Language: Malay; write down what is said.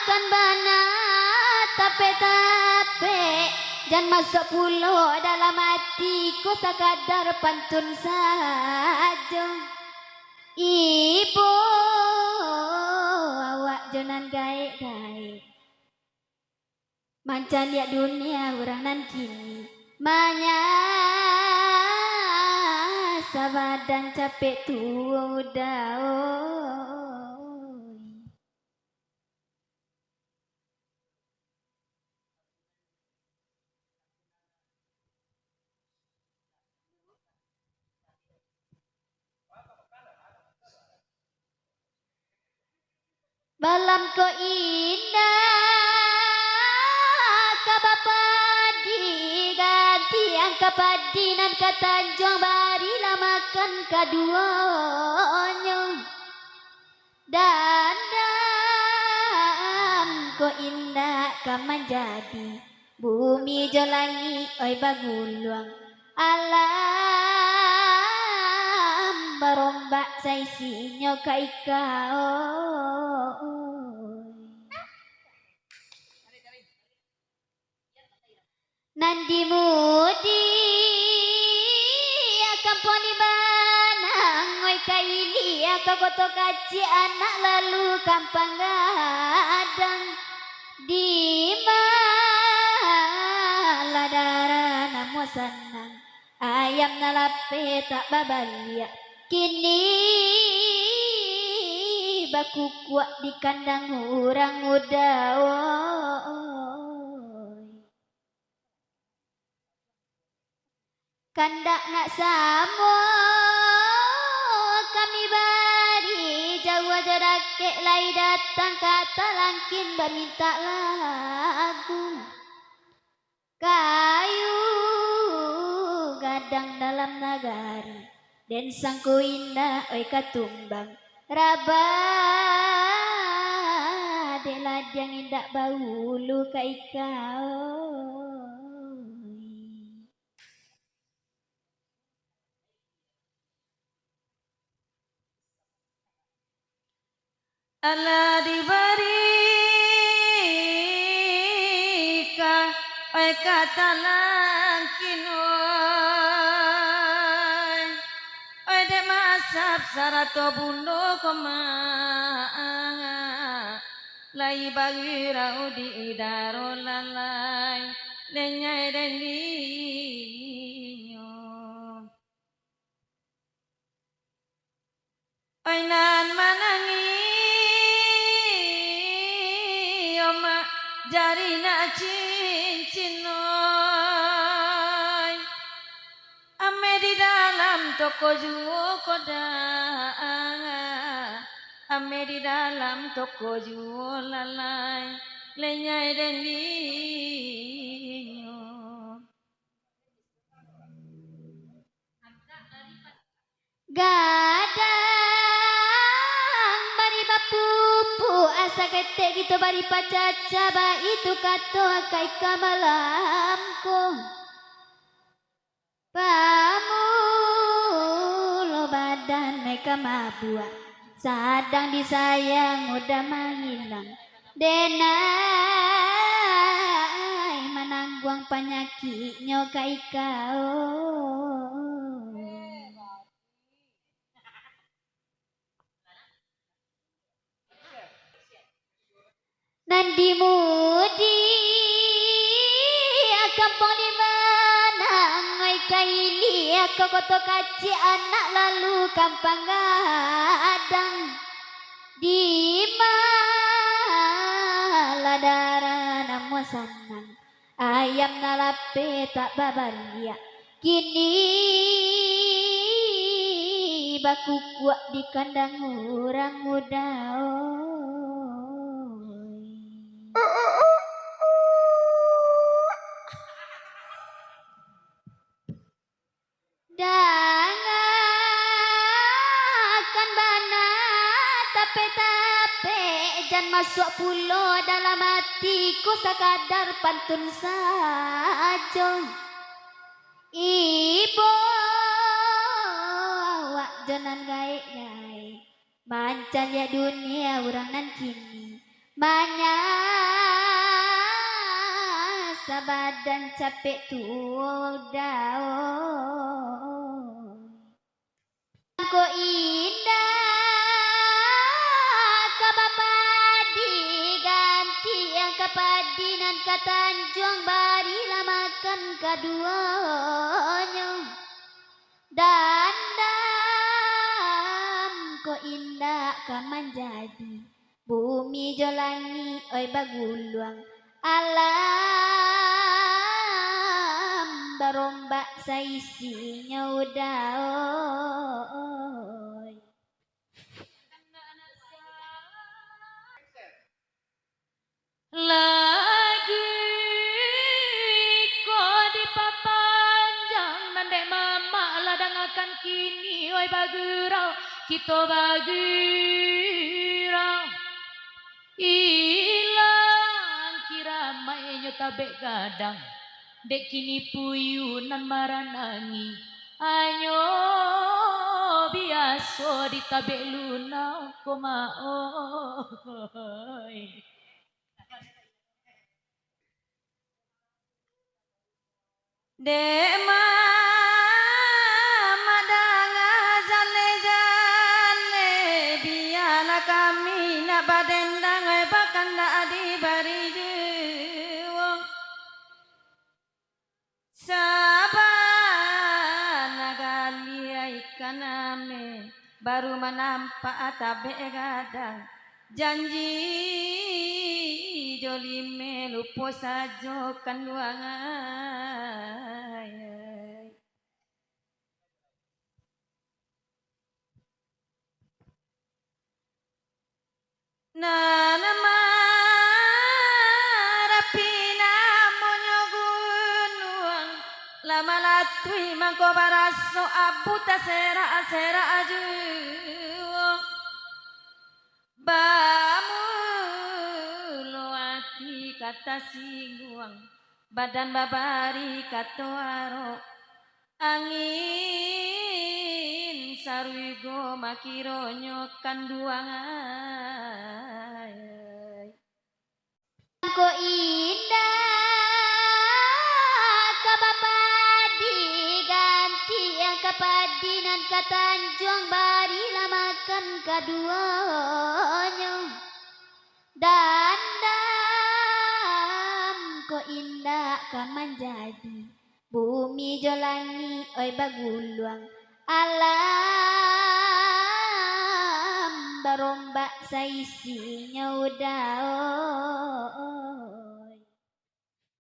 kan bana tape-tape dan masuk pulau dalam hatiku sekadar pantun saja. Ibu awak jangan gaik-gaik mancan ya dunia orang nan kini manya sabadan capek tua udah balam ko indah kabapadi ganti angka padinan katanjong barilah makan kaduanya dandam ko indah kamanjadi bumi jolangi oi baguluang alam barombak saisinyo kaikao nandi mudi akampon di banang oi kaili akakoto kaci anak lalu kampang gadang di maladara namo sanang ayam nalape tak babalia kini baku kuat di kandang orang muda kandak nak samo kami bari jauh aja dakek lai datang kata langkin berminta lagu kayu gadang dalam nagari dan sangku indah oi katumbang raba de ladang indak baulu kaikau Allah dibarika oi kata langkin oi de masap sarato bundo koma lai bagi rau di idaro lalai lenyai dendinya oi nan manangi jari nak cincin oi ame di dalam toko jual kodang ame di dalam toko jual lalai lenyai dendinya gadang bari bapupu asa ketek gitu bari pacaca ba itu kato kai kamalamku pamulo badan mereka mabua sadang disayang udah menghilang denai menangguang penyakitnya kai kau nandi mudi akampong di mana ngai kaili akakoto kaci anak lalu kampang gadang di maladara namo sanang ayam nalape tak babalia kini baku kuat di kandang orang muda dangakan bana tape-tape dan masuk pulau dalam hatiku sekadar pantun saja ibu awak jangan gaik-gaik mancan ya dunia orang nan kini Manya sabadan capek daun ko indah kabapadi ganti yang kapadinan katanjung bari lamakan kaduanya dandam ko indah kamanjadi bumi jolangi oi baguluang alam barombak saisinya udah oi. Lagi kok dipapanjang nandek mama ladang akan kini oi bagurau kita bagurau ilang kira mainyo tabek gadang dek kini puyunan maranangi anyo biaso ditabek lunau komaoi dek mama danga jane biarlah kami nak badendang bahkan nak dibari juang sabar nagali ikan ame baru menampak tabe gadang janji jolime lupo sajo kanduangai nanama rapina monyo gunung lama latui mangko baraso abuta sera aju bamu ati kata singguang badan babari katoaro angin saruigo makironyo kanduangai ko indah kabapadi ganti yang kapadinan katanjung bari lamakan kaduanya dandam ko indah kamanjadi bumi jolangi oi baguluang alam barombak saisinya udah